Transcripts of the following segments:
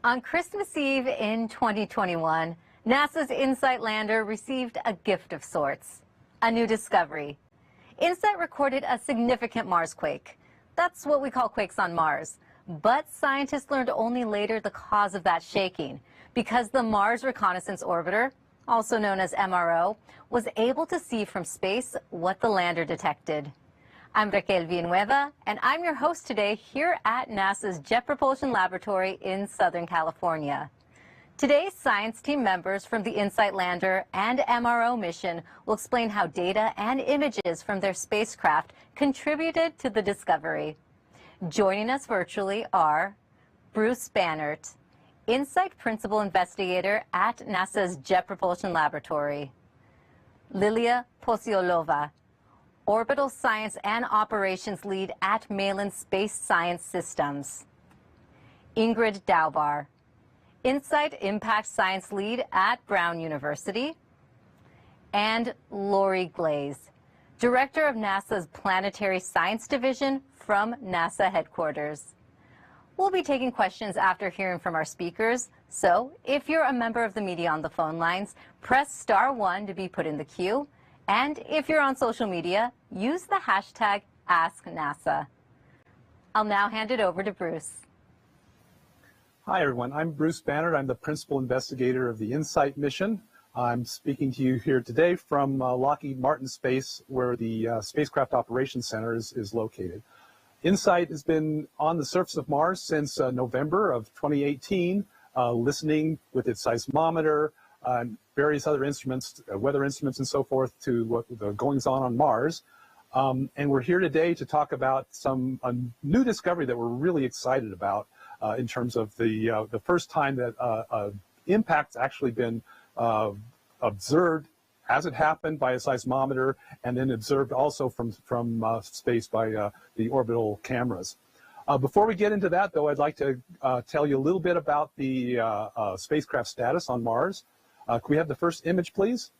On Christmas Eve in 2021, NASA's InSight lander received a gift of sorts, a new discovery. InSight recorded a significant Mars quake. That's what we call quakes on Mars. But scientists learned only later the cause of that shaking, because the Mars Reconnaissance Orbiter, also known as MRO, was able to see from space what the lander detected. I'm Raquel Villanueva, and I'm your host today here at NASA's Jet Propulsion Laboratory in Southern California. Today's science team members from the InSight lander and MRO mission will explain how data and images from their spacecraft contributed to the discovery. Joining us virtually are Bruce Banerdt, InSight Principal Investigator at NASA's Jet Propulsion Laboratory; Liliya Posiolova, Orbital Science and Operations Lead at Malin Space Science Systems; Ingrid Daubar, InSight Impact Science Lead at Brown University; and Lori Glaze, Director of NASA's Planetary Science Division from NASA headquarters. We'll be taking questions after hearing from our speakers, so if you're a member of the media on the phone lines, press *1 to be put in the queue. And if you're on social media, use the hashtag AskNASA. I'll now hand it over to Bruce. Hi, everyone. I'm Bruce Banerdt. I'm the principal investigator of the InSight mission. I'm speaking to you here today from Lockheed Martin Space, where the Spacecraft Operations Center is located. InSight has been on the surface of Mars since November of 2018, listening with its seismometer, and various other instruments, weather instruments and so forth, to what the goings-on Mars. And we're here today to talk about a new discovery that we're really excited about in terms of the first time that impact's actually been observed as it happened by a seismometer, and then observed also from space by the orbital cameras. Before we get into that, though, I'd like to tell you a little bit about the spacecraft status on Mars. Can we have the first image, please?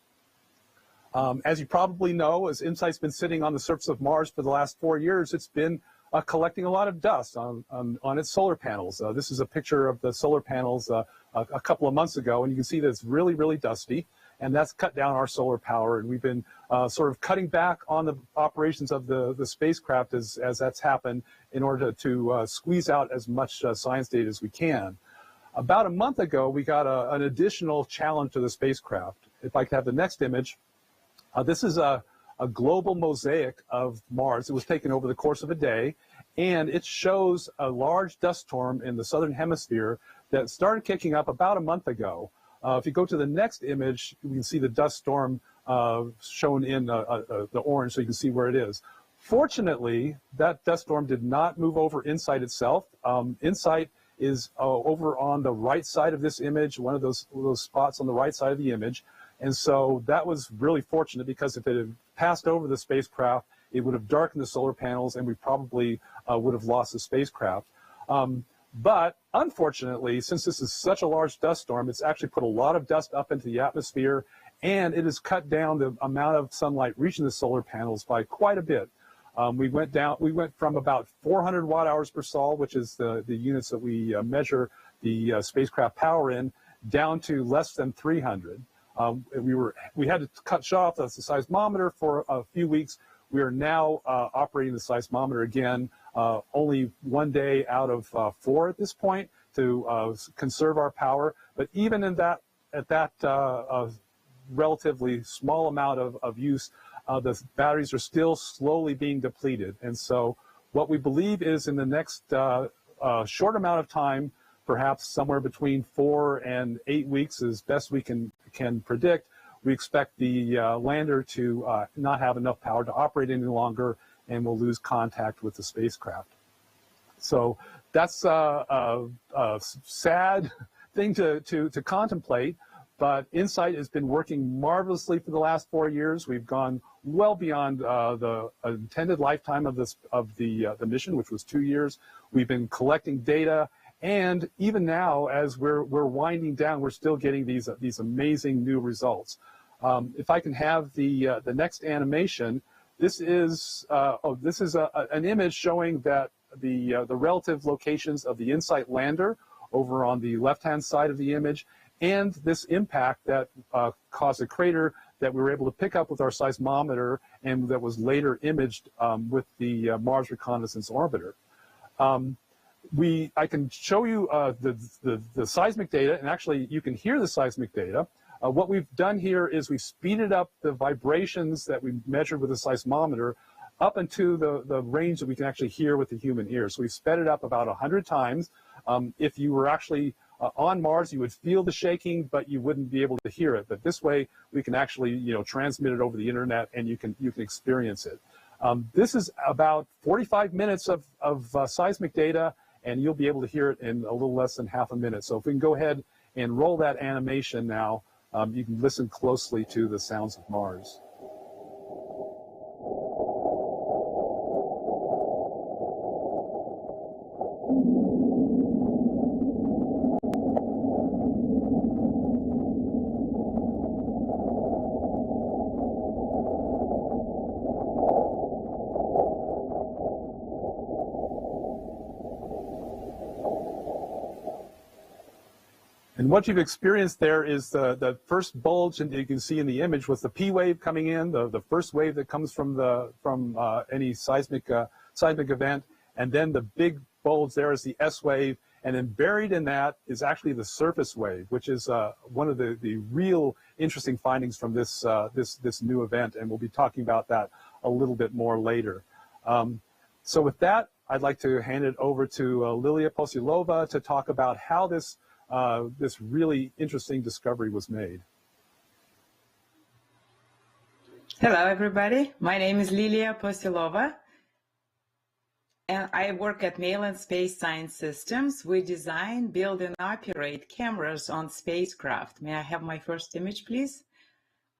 As you probably know, as InSight's been sitting on the surface of Mars for the last 4 years, it's been collecting a lot of dust on its solar panels. This is a picture of the solar panels a couple of months ago, and you can see that it's really, really dusty, and that's cut down our solar power. And we've been sort of cutting back on the operations of the spacecraft as that's happened in order to squeeze out as much science data as we can. About a month ago, we got an additional challenge to the spacecraft. If I could have the next image. This is a global mosaic of Mars. It was taken over the course of a day, and it shows a large dust storm in the southern hemisphere that started kicking up about a month ago. If you go to the next image, you can see the dust storm shown in the orange, so you can see where it is. Fortunately, that dust storm did not move over InSight itself. InSight is over on the right side of this image, one of those spots on the right side of the image. And so that was really fortunate, because if it had passed over the spacecraft, it would have darkened the solar panels, and we probably would have lost the spacecraft. But unfortunately, since this is such a large dust storm, it's actually put a lot of dust up into the atmosphere, and it has cut down the amount of sunlight reaching the solar panels by quite a bit. We went from about 400 watt-hours per sol, which is the units that we measure the spacecraft power in, down to less than 300. We had to shut off the seismometer for a few weeks. We are now operating the seismometer again, only 1 day out of 4 at this point, to conserve our power. But even at that relatively small amount of use, the batteries are still slowly being depleted. And so what we believe is in the next short amount of time, perhaps somewhere between 4 and 8 weeks, as best we can predict, we expect the lander to not have enough power to operate any longer, and we'll lose contact with the spacecraft. So that's a sad thing to contemplate, but InSight has been working marvelously for the last 4 years. We've gone well beyond the intended lifetime of the mission, which was 2 years. We've been collecting data, and even now, as we're winding down, we're still getting these amazing new results. If I can have the next animation, this is an image showing that the relative locations of the InSight lander over on the left-hand side of the image, and this impact that caused a crater that we were able to pick up with our seismometer and that was later imaged with the Mars Reconnaissance Orbiter. I can show you the seismic data, and actually you can hear the seismic data. What we've done here is we've speeded up the vibrations that we measured with the seismometer up into the range that we can actually hear with the human ear. So we've sped it up about 100 times. If you were actually on Mars, you would feel the shaking, but you wouldn't be able to hear it. But this way, we can actually, transmit it over the internet, and you can experience it. This is about 45 minutes of seismic data, and you'll be able to hear it in a little less than half a minute. So if we can go ahead and roll that animation now, you can listen closely to the sounds of Mars. And what you've experienced there is the first bulge, and you can see in the image was the P wave coming in, the first wave that comes from any seismic event, and then the big bulge there is the S wave, and then buried in that is actually the surface wave, which is one of the real interesting findings from this new event, and we'll be talking about that a little bit more later. So with that, I'd like to hand it over to Liliya Posiolova to talk about how this really interesting discovery was made. Hello, everybody. My name is Liliya Posiolova, and I work at Malin Space Science Systems. We design, build, and operate cameras on spacecraft. May I have my first image, please?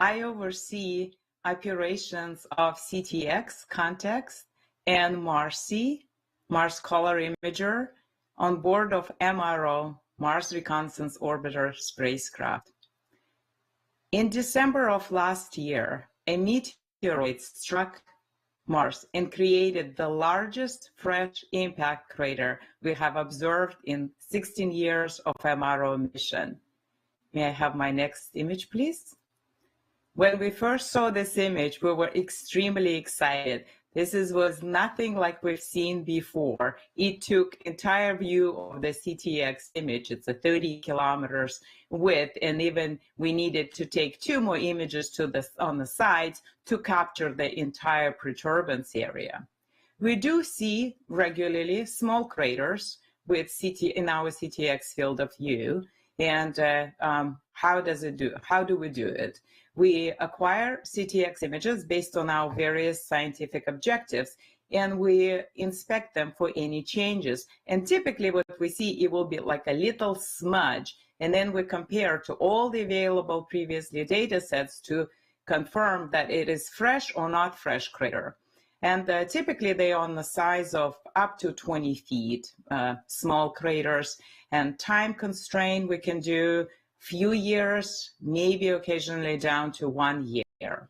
I oversee operations of CTX, Context, and MARS-C, Mars Color Imager, on board of MRO, Mars Reconnaissance Orbiter spacecraft. In December of last year, a meteoroid struck Mars and created the largest fresh impact crater we have observed in 16 years of MRO mission. May I have my next image, please? When we first saw this image, we were extremely excited. This was nothing like we've seen before. It took entire view of the CTX image. It's a 30 kilometers width, and even we needed to take 2 more images on the sides to capture the entire protuberance area. We do see regularly small craters with in our CTX field of view. And how do we do it? We acquire CTX images based on our various scientific objectives, and we inspect them for any changes. And typically what we see, it will be like a little smudge, and then we compare to all the available previously data sets to confirm that it is fresh or not fresh crater. And typically they are on the size of up to 20 feet, small craters, and time constraint we can do few years, maybe occasionally down to 1 year.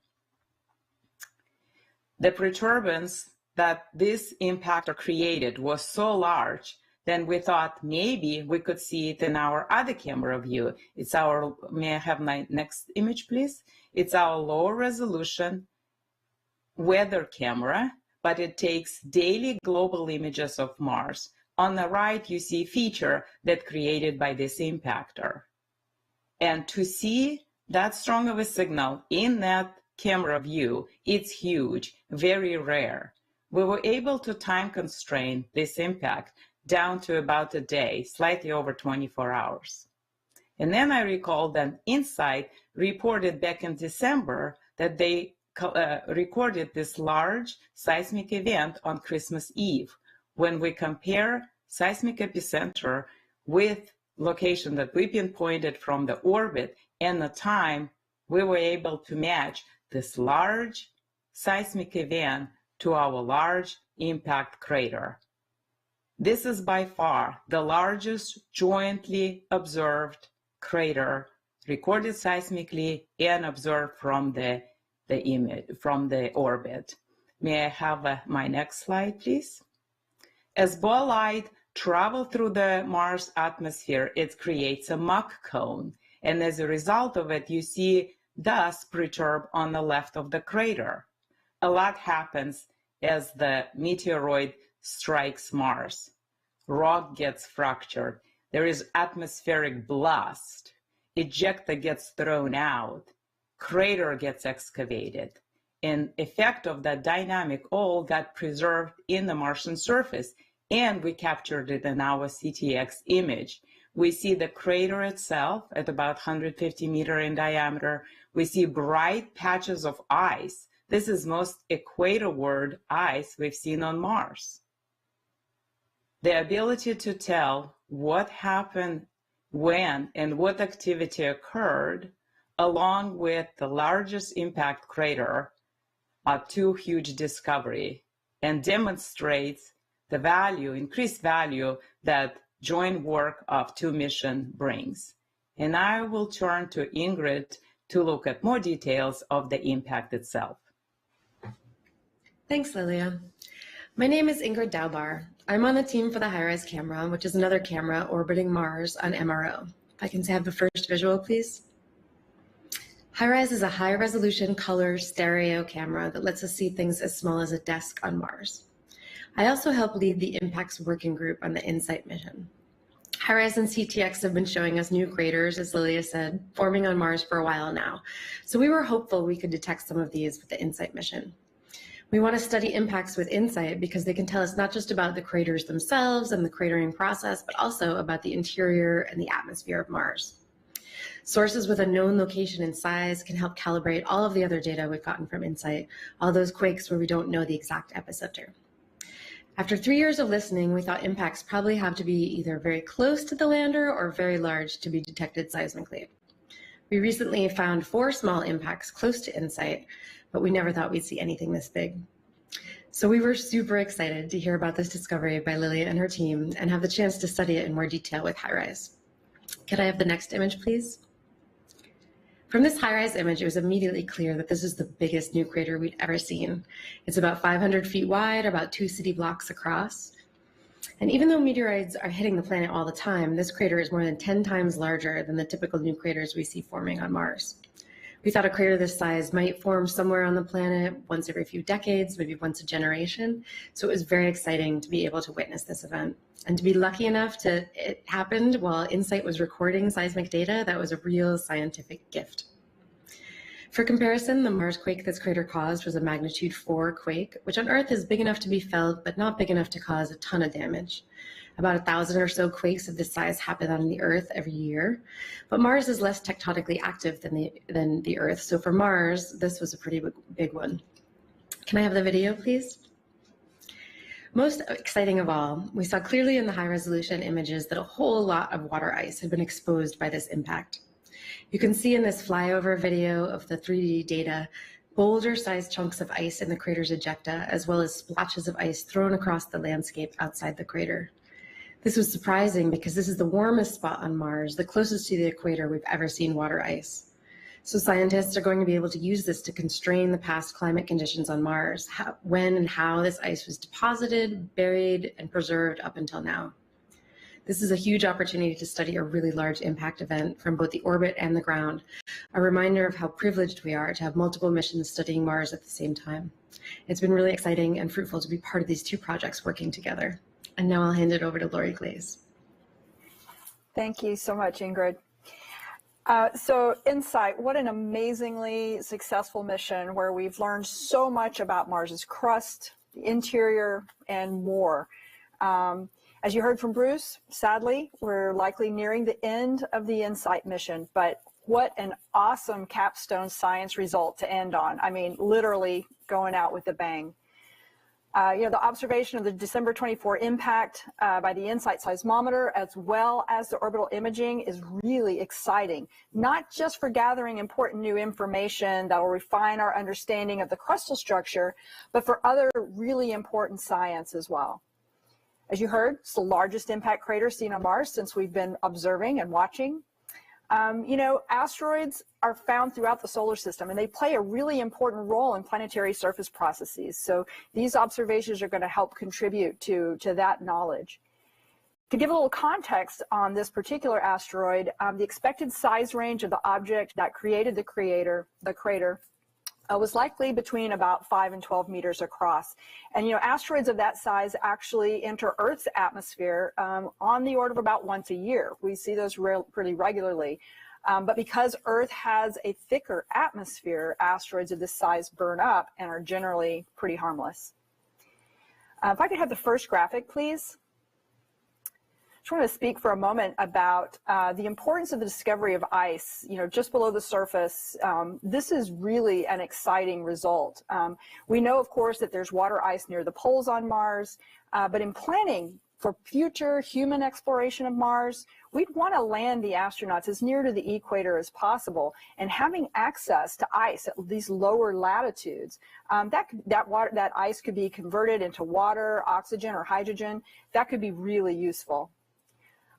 The protuberance that this impactor created was so large, then we thought maybe we could see it in our other camera view. It's our, may I have my next image, please? It's our low resolution weather camera, but it takes daily global images of Mars. On the right, you see a feature that created by this impactor. And to see that strong of a signal in that camera view, it's huge, very rare. We were able to time constrain this impact down to about a day, slightly over 24 hours. And then I recall that InSight reported back in December that they recorded this large seismic event on Christmas Eve. When we compare seismic epicenter with location that we pinpointed from the orbit and the time, we were able to match this large seismic event to our large impact crater. This is by far the largest jointly observed crater recorded seismically and observed from the image, from the orbit. May I have my next slide, please? As bolide travel through the Mars atmosphere, it creates a muck cone. And as a result of it, you see dust perturb on the left of the crater. A lot happens as the meteoroid strikes Mars. Rock gets fractured. There is atmospheric blast. Ejecta gets thrown out. Crater gets excavated. And effect of that dynamic all got preserved in the Martian surface. And we captured it in our CTX image. We see the crater itself at about 150 meters in diameter. We see bright patches of ice. This is most equatorward ice we've seen on Mars. The ability to tell what happened when and what activity occurred, along with the largest impact crater, are two huge discoveries and demonstrates the value, increased value that joint work of two missions brings. And I will turn to Ingrid to look at more details of the impact itself. Thanks, Liliya. My name is Ingrid Daubar. I'm on the team for the HiRISE camera, which is another camera orbiting Mars on MRO. If I can have the first visual, please. HiRISE is a high-resolution color stereo camera that lets us see things as small as a desk on Mars. I also help lead the Impacts Working Group on the InSight mission. HiRISE and CTX have been showing us new craters, as Liliya said, forming on Mars for a while now. So we were hopeful we could detect some of these with the InSight mission. We want to study impacts with InSight because they can tell us not just about the craters themselves and the cratering process, but also about the interior and the atmosphere of Mars. Sources with a known location and size can help calibrate all of the other data we've gotten from InSight, all those quakes where we don't know the exact epicenter. After 3 years of listening, we thought impacts probably have to be either very close to the lander or very large to be detected seismically. We recently found 4 small impacts close to InSight, but we never thought we'd see anything this big. So we were super excited to hear about this discovery by Liliya and her team and have the chance to study it in more detail with HiRISE. Could I have the next image, please? From this HiRISE image, it was immediately clear that this is the biggest new crater we'd ever seen. It's about 500 feet wide, about 2 city blocks across. And even though meteoroids are hitting the planet all the time, this crater is more than 10 times larger than the typical new craters we see forming on Mars. We thought a crater this size might form somewhere on the planet once every few decades, maybe once a generation. So it was very exciting to be able to witness this event. And to be lucky enough it happened while InSight was recording seismic data. That was a real scientific gift. For comparison, the Mars quake this crater caused was a magnitude 4 quake, which on Earth is big enough to be felt, but not big enough to cause a ton of damage. About 1,000 or so quakes of this size happen on the Earth every year, but Mars is less tectonically active than the Earth. So for Mars, this was a pretty big one. Can I have the video, please? Most exciting of all, we saw clearly in the high-resolution images that a whole lot of water ice had been exposed by this impact. You can see in this flyover video of the 3D data, boulder-sized chunks of ice in the crater's ejecta, as well as splotches of ice thrown across the landscape outside the crater. This was surprising because this is the warmest spot on Mars, the closest to the equator we've ever seen water ice. So scientists are going to be able to use this to constrain the past climate conditions on Mars, when and how this ice was deposited, buried, and preserved up until now. This is a huge opportunity to study a really large impact event from both the orbit and the ground, a reminder of how privileged we are to have multiple missions studying Mars at the same time. It's been really exciting and fruitful to be part of these 2 projects working together. And now I'll hand it over to Lori Glaze. Thank you so much, Ingrid. So InSight, what an amazingly successful mission where we've learned so much about Mars's crust, the interior, and more. As you heard from Bruce, sadly, we're likely nearing the end of the InSight mission, but what an awesome capstone science result to end on. I mean, literally going out with a bang. The observation of the December 24 impact by the InSight seismometer, as well as the orbital imaging, is really exciting, not just for gathering important new information that will refine our understanding of the crustal structure, but for other really important science as well. As you heard, it's the largest impact crater seen on Mars since we've been observing and watching. Asteroids are found throughout the solar system, and they play a really important role in planetary surface processes. So these observations are going to help contribute to that knowledge. To give a little context on this particular asteroid, the expected size range of the object that created the crater was likely between about 5 and 12 meters across. And, you know, asteroids of that size actually enter Earth's atmosphere on the order of about once a year. We see those pretty regularly. But because Earth has a thicker atmosphere, asteroids of this size burn up and are generally pretty harmless. If I could have the first graphic, please. I just want to speak for a moment about the importance of the discovery of ice, you know, just below the surface. This is really an exciting result. We know, of course, that there's water ice near the poles on Mars, but in planning for future human exploration of Mars, we'd want to land the astronauts as near to the equator as possible, and having access to ice at these lower latitudes, that ice could be converted into water, oxygen, or hydrogen. That could be really useful.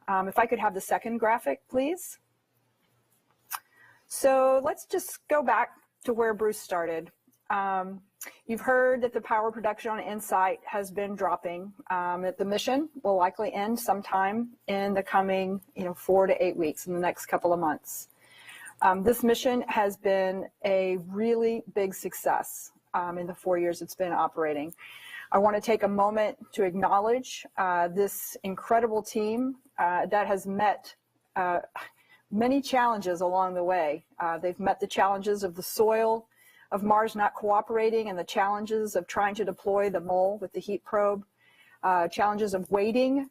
If I could have the second graphic, please. So let's just go back to where Bruce started. You've heard that the power production on InSight has been dropping. The mission will likely end sometime in the coming 4 to 8 weeks, in the next couple of months. This mission has been a really big success in the 4 years it's been operating. I want to take a moment to acknowledge this incredible team that has met many challenges along the way. They've met the challenges of the soil of Mars not cooperating and the challenges of trying to deploy the mole with the heat probe, challenges of waiting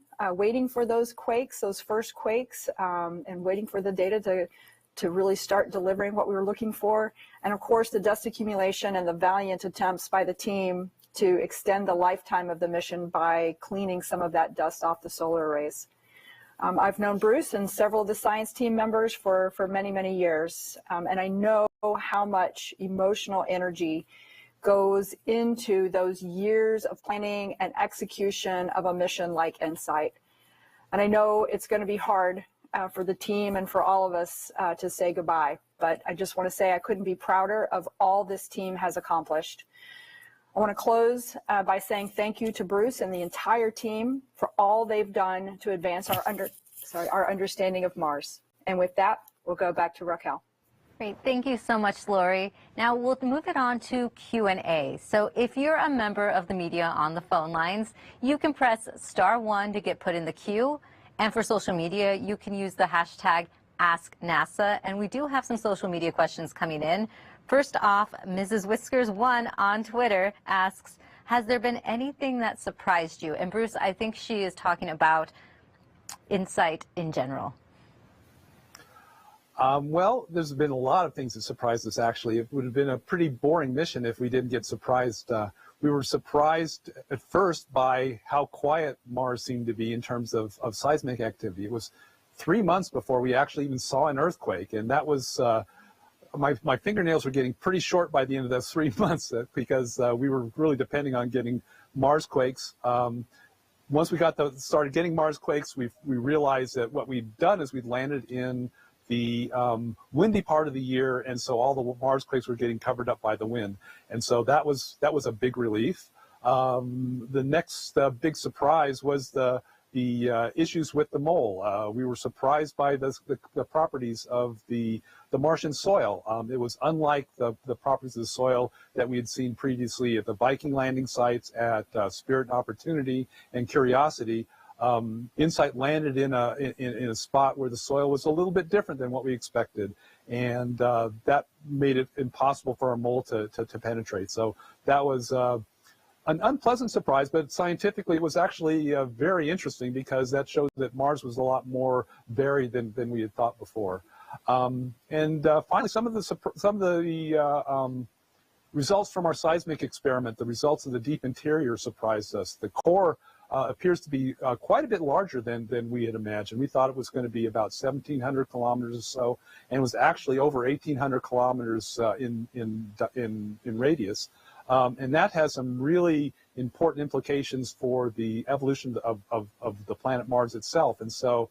for those quakes, those first quakes, and waiting for the data to really start delivering what we were looking for. And of course, the dust accumulation and the valiant attempts by the team to extend the lifetime of the mission by cleaning some of that dust off the solar arrays. I've known Bruce and several of the science team members for many, many years, and I know how much emotional energy goes into those years of planning and execution of a mission like InSight. And I know it's going to be hard for the team and for all of us to say goodbye, but I just want to say I couldn't be prouder of all this team has accomplished. I want to close by saying thank you to Bruce and the entire team for all they've done to advance our understanding of Mars. And with that, we'll go back to Raquel. Great. Thank you so much, Lori. Now we'll move it on to Q&A. So if you're a member of the media on the phone lines, you can press *1 to get put in the queue. And for social media, you can use the hashtag #AskNASA. And we do have some social media questions coming in. First off, Mrs. Whiskers1 on Twitter asks, has there been anything that surprised you? And Bruce, I think she is talking about InSight in general. Well, there's been a lot of things that surprised us, actually. It would have been a pretty boring mission if we didn't get surprised. We were surprised at first by how quiet Mars seemed to be in terms of seismic activity. It was 3 months before we actually even saw an earthquake, and that was my fingernails were getting pretty short by the end of those 3 months because we were really depending on getting Mars quakes. Once we started getting Mars quakes, we realized that what we'd done is we'd landed in the windy part of the year, and so all the Mars quakes were getting covered up by the wind, and so that was a big relief. The next big surprise was the issues with the mole. We were surprised by the properties of the Martian soil. It was unlike the properties of the soil that we had seen previously at the Viking landing sites, at Spirit and Opportunity and Curiosity. InSight landed in a spot where the soil was a little bit different than what we expected, and that made it impossible for our mole to penetrate. So that was an unpleasant surprise, but scientifically it was actually very interesting because that showed that Mars was a lot more varied than we had thought before. Finally, some of the results from our seismic experiment, the results of the deep interior, surprised us. The core appears to be quite a bit larger than we had imagined. We thought it was going to be about 1,700 kilometers or so, and it was actually over 1,800 kilometers in radius. And that has some really important implications for the evolution of the planet Mars itself. And so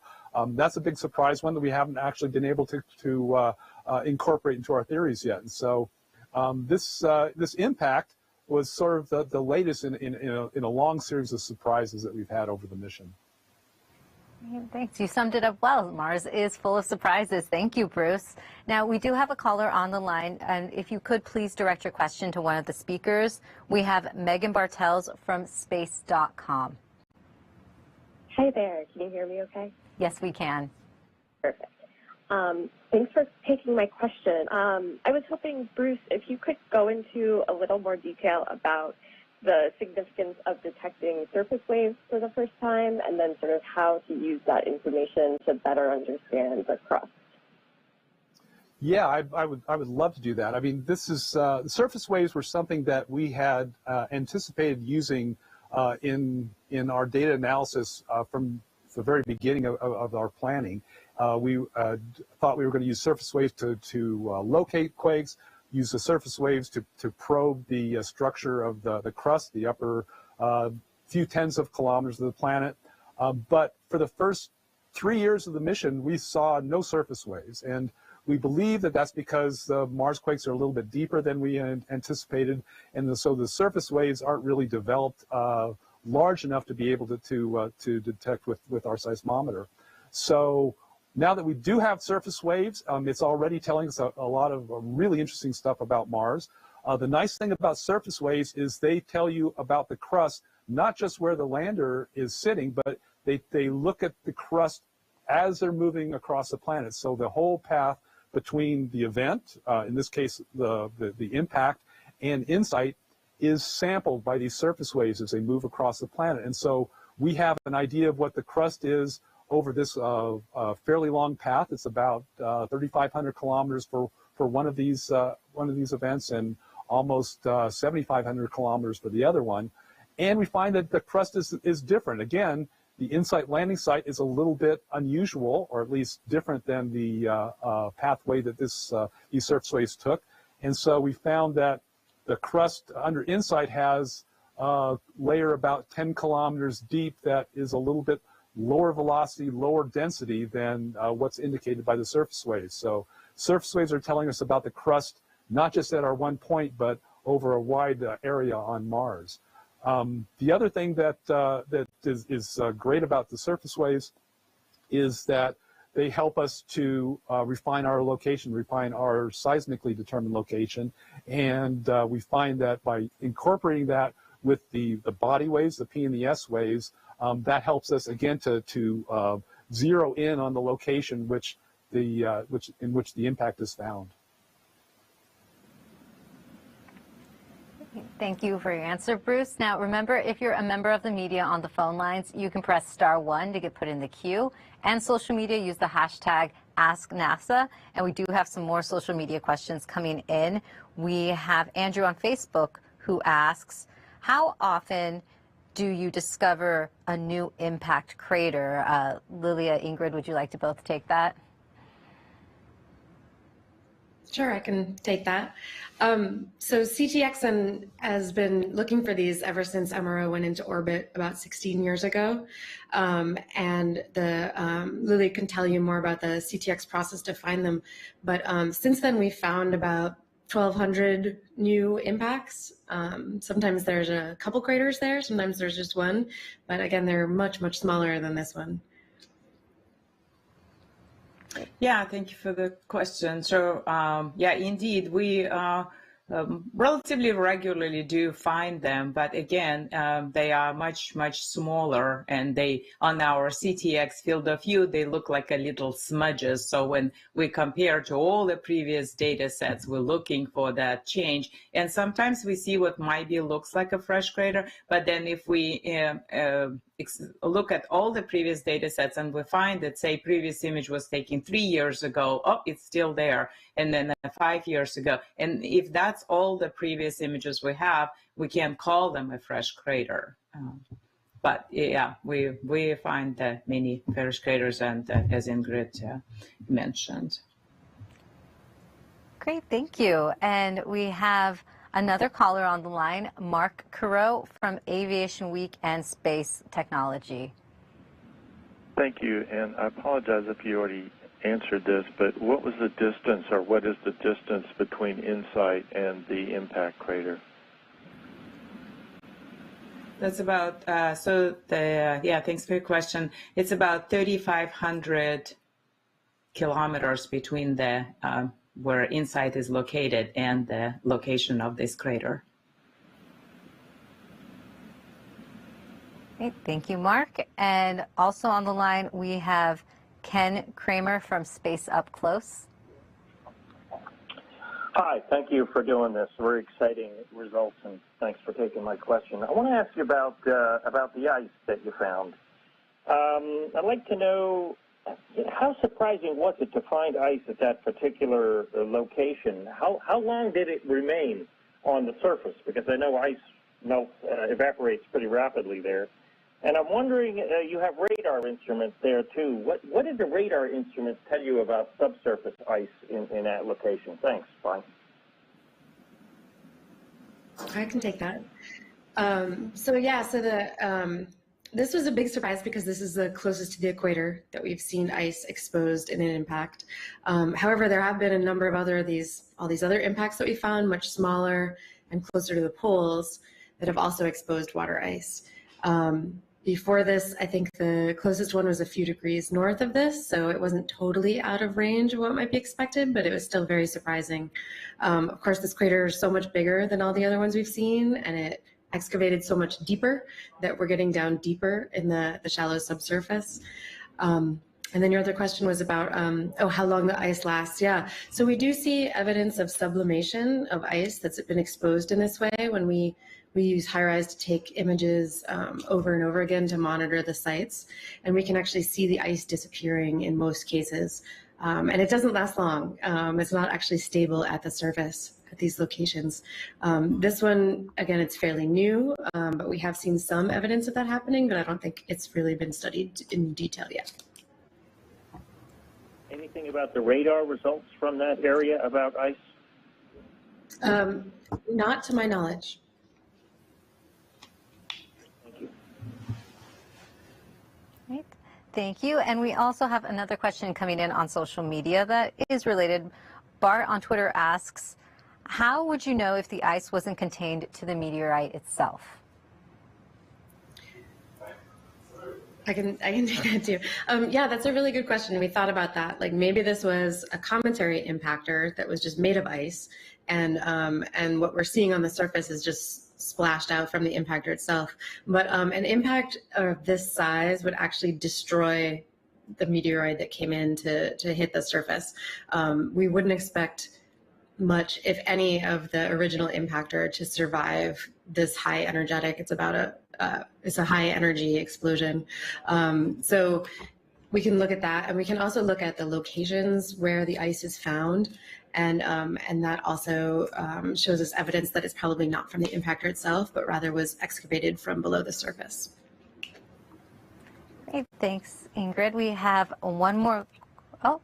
that's a big surprise, one that we haven't actually been able to incorporate into our theories yet. And so this impact was sort of the latest in a long series of surprises that we've had over the mission. Thanks. You summed it up well. Mars is full of surprises. Thank you, Bruce. Now, we do have a caller on the line, and if you could please direct your question to one of the speakers. We have Megan Bartels from space.com. Hi there. Can you hear me okay? Yes, we can. Perfect. Thanks for taking my question. I was hoping, Bruce, if you could go into a little more detail about the significance of detecting surface waves for the first time, and then sort of how to use that information to better understand the crust. Yeah, I would love to do that. I mean, this is surface waves were something that we had anticipated using in our data analysis from the very beginning of our planning. We thought we were going to use surface waves to locate quakes, use the surface waves to probe the structure of the crust, the upper few tens of kilometers of the planet. But for the first 3 years of the mission, we saw no surface waves. And we believe that that's because the Mars quakes are a little bit deeper than we anticipated. And so the surface waves aren't really developed large enough to be able to detect with our seismometer. So now that we do have surface waves, it's already telling us a lot of really interesting stuff about Mars. The nice thing about surface waves is they tell you about the crust, not just where the lander is sitting, but they look at the crust as they're moving across the planet. So the whole path between the event, in this case the impact, and InSight is sampled by these surface waves as they move across the planet. And so we have an idea of what the crust is over this fairly long path. It's about 3,500 kilometers for one of these events, and almost 7,500 kilometers for the other one. And we find that the crust is different. Again, the InSight landing site is a little bit unusual, or at least different than the pathway that these surface waves took. And so we found that the crust under InSight has a layer about 10 kilometers deep that is a little bit lower velocity, lower density than what's indicated by the surface waves. So surface waves are telling us about the crust, not just at our one point, but over a wide area on Mars. The other thing that is great about the surface waves is that they help us to refine our location, refine our seismically determined location, and we find that by incorporating that with the body waves, the P and the S waves, that helps us again to zero in on the location in which the impact is found. Thank you for your answer, Bruce. Now, remember, if you're a member of the media on the phone lines, you can press *1 to get put in the queue. And social media, use the hashtag AskNASA. And we do have some more social media questions coming in. We have Andrew on Facebook who asks, how often do you discover a new impact crater? Liliya, Ingrid, would you like to both take that? Sure, I can take that. So CTX has been looking for these ever since MRO went into orbit about 16 years ago. And Lily can tell you more about the CTX process to find them. But since then, we found about 1,200 new impacts. Sometimes there's a couple craters there, sometimes there's just one. But again, they're much, much smaller than this one. Yeah, thank you for the question. So, yeah, indeed, we relatively regularly do find them, but again, they are much, much smaller, and they, on our CTX field of view, they look like a little smudges. So when we compare to all the previous data sets, we're looking for that change. And sometimes we see what maybe looks like a fresh crater, but then if we look at all the previous data sets and we find that, say, previous image was taken 3 years ago, oh, it's still there, and then 5 years ago. And if that's all the previous images we have, we can't call them a fresh crater. But yeah, we find many fresh craters, and as Ingrid mentioned. Great, thank you. And we have another caller on the line, Mark Carreau from Aviation Week and Space Technology. Thank you, and I apologize if you already answered this, but what was the distance, or what is the distance between InSight and the impact crater? That's about, thanks for your question. It's about 3,500 kilometers between the where InSight is located and the location of this crater. Okay, thank you, Mark. And also on the line, we have Ken Kramer from Space Up Close. Hi, thank you for doing this. Very exciting results, and thanks for taking my question. I want to ask you about the ice that you found. I'd like to know, how surprising was it to find ice at that particular location? How long did it remain on the surface? Because I know ice melts, evaporates pretty rapidly there. And I'm wondering, you have radar instruments there too. What did the radar instruments tell you about subsurface ice in that location? Thanks. Bye. I can take that. This was a big surprise because this is the closest to the equator that we've seen ice exposed in an impact. However, there have been a number of all these other impacts that we found, much smaller and closer to the poles, that have also exposed water ice. Before this, I think the closest one was a few degrees north of this, so it wasn't totally out of range of what might be expected, but it was still very surprising. Of course, this crater is so much bigger than all the other ones we've seen, and it excavated so much deeper that we're getting down deeper in the shallow subsurface. And then your other question was about, how long the ice lasts. Yeah, so we do see evidence of sublimation of ice that's been exposed in this way when we use HiRISE to take images over and over again to monitor the sites, and we can actually see the ice disappearing in most cases. And it doesn't last long. It's not actually stable at the surface at these locations. This one, again, it's fairly new, but we have seen some evidence of that happening, but I don't think it's really been studied in detail yet. Anything about the radar results from that area about ice? Not to my knowledge. Great. Thank you. And we also have another question coming in on social media that is related. Bart on Twitter asks, how would you know if the ice wasn't contained to the meteorite itself? I can take that too. Yeah, that's a really good question. We thought about that. Like maybe this was a cometary impactor that was just made of ice, and what we're seeing on the surface is just splashed out from the impactor itself. But an impact of this size would actually destroy the meteoroid that came in to hit the surface. We wouldn't expect much, if any, of the original impactor to survive this high energetic. It's about it's a high energy explosion. So we can look at that, and we can also look at the locations where the ice is found, and that also shows us evidence that it's probably not from the impactor itself, but rather was excavated from below the surface. Great, thanks, Ingrid. We have one more. Oh,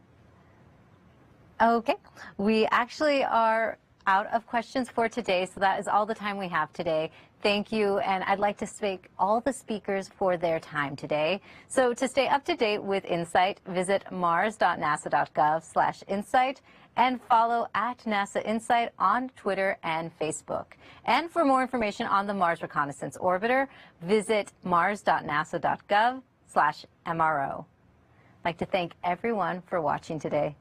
okay. We actually are out of questions for today, so that is all the time we have today. Thank you, and I'd like to thank all the speakers for their time today. So to stay up to date with InSight, visit mars.nasa.gov/insight and follow @NASA InSight on Twitter and Facebook. And for more information on the Mars Reconnaissance Orbiter, visit mars.nasa.gov/MRO. I'd like to thank everyone for watching today.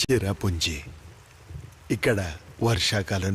Cherrapunji ఇక్కడ వర్షాకాలం